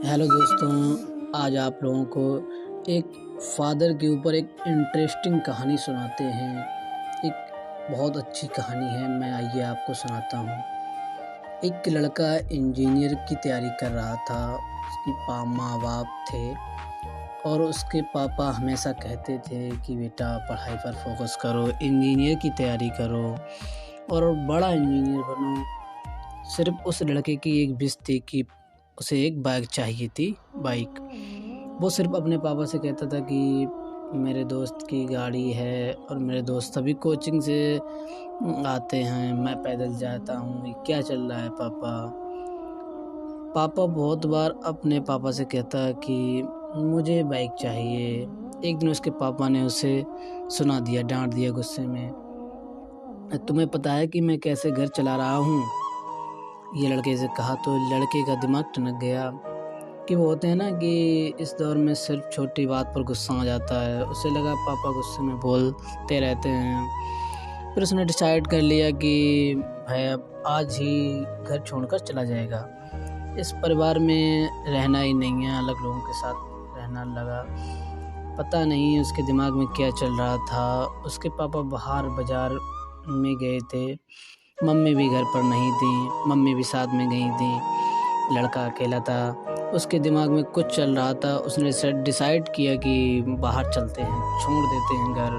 Hello दोस्तों, आज आप लोगों को एक फादर के ऊपर एक इंटरेस्टिंग कहानी सुनाते हैं। एक बहुत अच्छी कहानी है, मैं आइए आपको सुनाता हूँ। एक लड़का इंजीनियर की तैयारी कर रहा था। उसकी माँ बाप थे और उसके पापा हमेशा कहते थे कि बेटा पढ़ाई पर फोकस करो, इंजीनियर की तैयारी करो और बड़ा इंजीनियर बनो। सिर्फ उस लड़के की एक विश थी कि उसे एक बाइक चाहिए थी। बाइक वो सिर्फ अपने पापा से कहता था कि मेरे दोस्त की गाड़ी है और मेरे दोस्त सभी कोचिंग से आते हैं, मैं पैदल जाता हूँ, ये क्या चल रहा है पापा। पापा बहुत बार अपने पापा से कहता कि मुझे बाइक चाहिए। एक दिन उसके पापा ने उसे सुना दिया, डांट दिया गुस्से में, तुम्हें पता है कि मैं कैसे घर चला रहा हूँ? ये लड़के से कहा तो लड़के का दिमाग टनक गया कि वो होते हैं ना कि इस दौर में सिर्फ छोटी बात पर गुस्सा आ जाता है। उसे लगा पापा गुस्से में बोलते रहते हैं। फिर उसने डिसाइड कर लिया कि भाई अब आज ही घर छोड़कर चला जाएगा, इस परिवार में रहना ही नहीं है, अलग लोगों के साथ रहना लगा। पता नहीं उसके दिमाग में क्या चल रहा था। उसके पापा बाहर बाजार में गए थे, मम्मी भी घर पर नहीं थी, मम्मी भी साथ में गई थी। लड़का अकेला था, उसके दिमाग में कुछ चल रहा था। उसने डिसाइड किया कि बाहर चलते हैं, छोड़ देते हैं घर।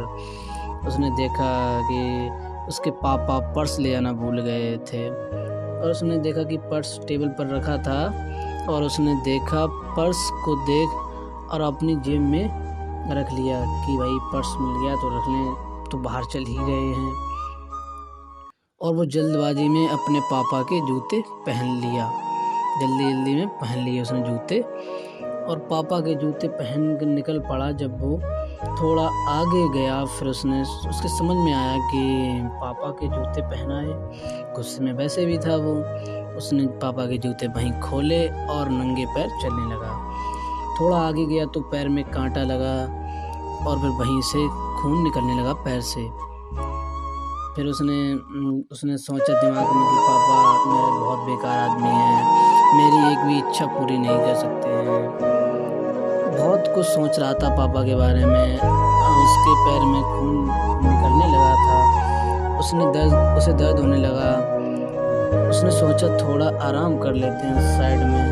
उसने देखा कि उसके पापा पर्स ले आना भूल गए थे और उसने देखा कि पर्स टेबल पर रखा था और उसने देखा पर्स को देख और अपनी जेब में रख लिया कि भाई पर्स मिल गया तो रख लें, तो बाहर चल ही गए हैं। और वो जल्दबाजी में अपने पापा के जूते पहन लिया, जल्दी में पहन लिए उसने जूते और पापा के जूते पहन कर निकल पड़ा। जब वो थोड़ा आगे गया फिर उसके समझ में आया कि पापा के जूते पहना है। गुस्से में वैसे भी था वो। उसने पापा के जूते वहीं खोले और नंगे पैर चलने लगा। थोड़ा आगे गया तो पैर में कांटा लगा और फिर वहीं से खून निकलने लगा पैर से। फिर उसने सोचा दिमाग में कि पापा मेरे बहुत बेकार आदमी हैं, मेरी एक भी इच्छा पूरी नहीं कर सकते हैं। बहुत कुछ सोच रहा था पापा के बारे में। उसके पैर में खून निकलने लगा था, उसे दर्द होने लगा। उसने सोचा थोड़ा आराम कर लेते हैं साइड में।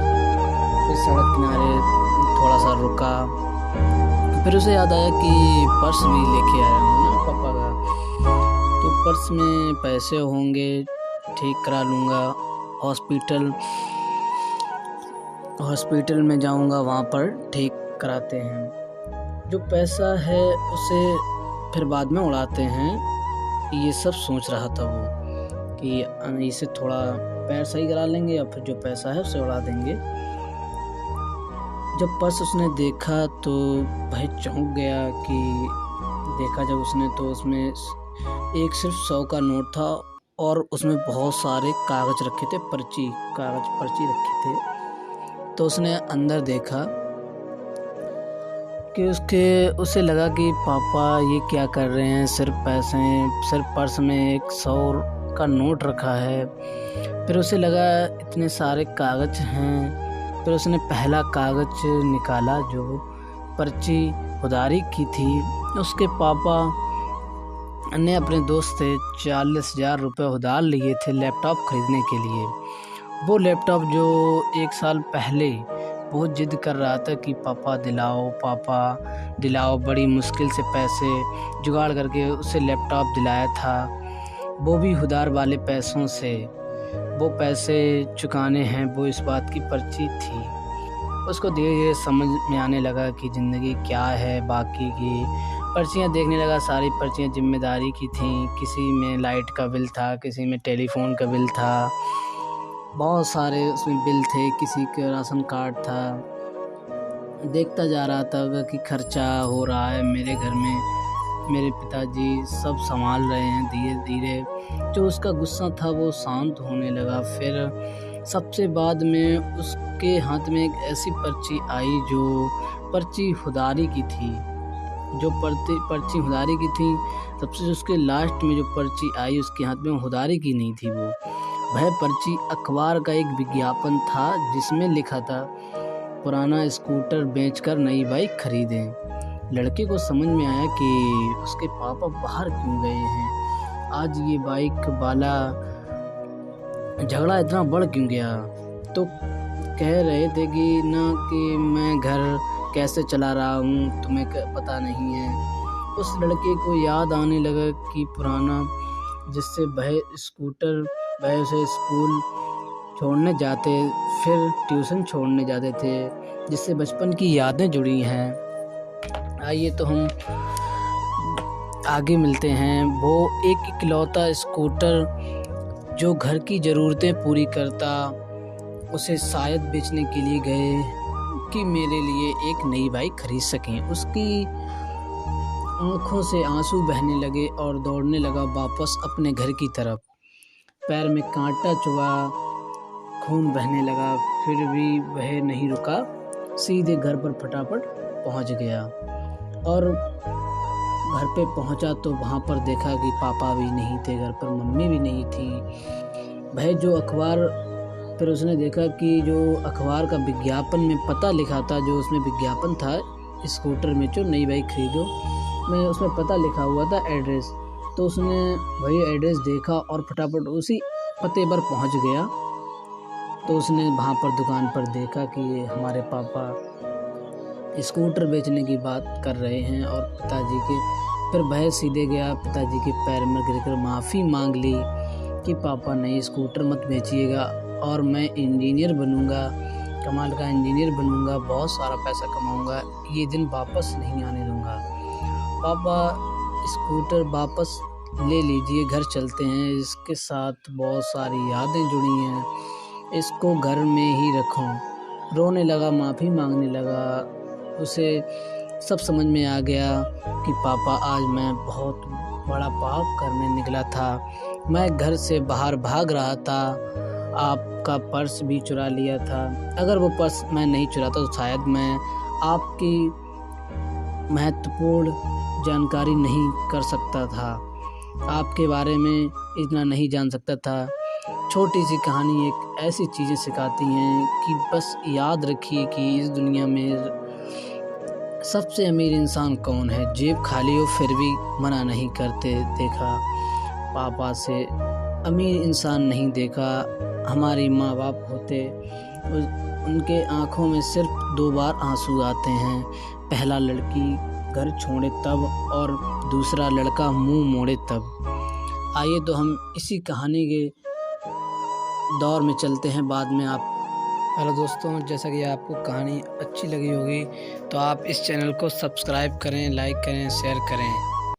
फिर सड़क किनारे थोड़ा सा रुका। फिर उसे याद आया कि पर्स भी लेके आया हूँ ना पापा का, तो पर्स में पैसे होंगे, ठीक करा लूँगा। हॉस्पिटल में जाऊँगा, वहाँ पर ठीक कराते हैं। जो पैसा है उसे फिर बाद में उड़ाते हैं। ये सब सोच रहा था वो कि इसे थोड़ा पैर सही करा लेंगे या फिर जो पैसा है उसे उड़ा देंगे। जब पर्स उसने देखा तो भाई चौंक गया कि देखा जब उसने तो उसमें एक सिर्फ 100 का नोट था और उसमें बहुत सारे कागज रखे थे, पर्ची रखे थे। तो उसने अंदर देखा कि उसे लगा कि पापा ये क्या कर रहे हैं, सिर्फ पर्स में एक 100 का नोट रखा है। फिर उसे लगा इतने सारे कागज हैं। फिर उसने पहला कागज निकाला जो पर्ची उधारी की थी। उसके पापा ने अपने दोस्त से 40,000 रुपये उधार लिए थे लैपटॉप खरीदने के लिए। वो लैपटॉप जो 1 साल पहले बहुत जिद कर रहा था कि पापा दिलाओ, बड़ी मुश्किल से पैसे जुगाड़ करके उसे लैपटॉप दिलाया था, वो भी उधार वाले पैसों से। वो पैसे चुकाने हैं, वो इस बात की पर्ची थी। उसको धीरे धीरे समझ में आने लगा कि ज़िंदगी क्या है। बाकी की पर्चियाँ देखने लगा, सारी पर्चियाँ जिम्मेदारी की थीं। किसी में लाइट का बिल था, किसी में टेलीफोन का बिल था, बहुत सारे उसमें बिल थे, किसी का राशन कार्ड था। देखता जा रहा था कि खर्चा हो रहा है मेरे घर में, मेरे पिताजी सब संभाल रहे हैं। धीरे धीरे जो उसका गुस्सा था वो शांत होने लगा। फिर सबसे बाद में उसके हाथ में एक ऐसी पर्ची आई जो पर्ची उधारी की थी। पर्ची उधारी की थी, सबसे उसके लास्ट में जो पर्ची आई उसके हाथ में उधारी की नहीं थी। वह पर्ची अखबार का एक विज्ञापन था जिसमें लिखा था पुराना स्कूटर बेचकर नई बाइक खरीदें। लड़के को समझ में आया कि उसके पापा बाहर क्यों गए हैं, आज ये बाइक वाला झगड़ा इतना बढ़ क्यों गया। तो कह रहे थे कि मैं घर कैसे चला रहा हूँ तुम्हें पता नहीं है। उस लड़के को याद आने लगा कि पुराना जिससे वह उसे स्कूल छोड़ने जाते, फिर ट्यूशन छोड़ने जाते थे, जिससे बचपन की यादें जुड़ी हैं। आइए तो हम आगे मिलते हैं। वो एक इकलौता स्कूटर जो घर की ज़रूरतें पूरी करता, उसे शायद बेचने के लिए गए कि मेरे लिए एक नई बाइक खरीद सकें। उसकी आँखों से आंसू बहने लगे और दौड़ने लगा वापस अपने घर की तरफ। पैर में कांटा चुभा, खून बहने लगा, फिर भी वह नहीं रुका, सीधे घर पर फटाफट पहुंच गया। और घर पे पहुंचा तो वहां पर देखा कि पापा भी नहीं थे घर पर, मम्मी भी नहीं थी। वह जो अखबार, फिर उसने देखा कि जो अखबार का विज्ञापन में पता लिखा था, जो उसमें विज्ञापन था स्कूटर में जो नई बाइक खरीदो में, उसमें पता लिखा हुआ था एड्रेस। तो उसने वही एड्रेस देखा और फटाफट उसी पते पर पहुंच गया। तो उसने वहाँ पर दुकान पर देखा कि ये हमारे पापा स्कूटर बेचने की बात कर रहे हैं और पिताजी के, फिर वह सीधे गया पिताजी के पैर में गिरकर माफ़ी मांग ली कि पापा नई स्कूटर मत बेचिएगा और मैं इंजीनियर बनूंगा, कमाल का इंजीनियर बनूंगा, बहुत सारा पैसा कमाऊंगा, ये दिन वापस नहीं आने दूंगा। पापा स्कूटर वापस ले लीजिए, घर चलते हैं, इसके साथ बहुत सारी यादें जुड़ी हैं, इसको घर में ही रखो। रोने लगा, माफ़ी मांगने लगा। उसे सब समझ में आ गया कि पापा आज मैं बहुत बड़ा पाप करने निकला था, मैं घर से बाहर भाग रहा था, आपका पर्स भी चुरा लिया था। अगर वो पर्स मैं नहीं चुराता तो शायद मैं आपकी महत्वपूर्ण जानकारी नहीं कर सकता था, आपके बारे में इतना नहीं जान सकता था। छोटी सी कहानी एक ऐसी चीज़ें सिखाती हैं कि बस याद रखिए कि इस दुनिया में सबसे अमीर इंसान कौन है। जेब खाली हो फिर भी मना नहीं करते देखा, पापा से अमीर इंसान नहीं देखा। हमारी माँ बाप होते, उनके आँखों में सिर्फ 2 बार आंसू आते हैं, पहला लड़की घर छोड़े तब और दूसरा लड़का मुंह मोड़े तब। आइए तो हम इसी कहानी के दौर में चलते हैं बाद में। आप हेलो दोस्तों, जैसा कि आपको कहानी अच्छी लगी होगी तो आप इस चैनल को सब्सक्राइब करें, लाइक करें, शेयर करें।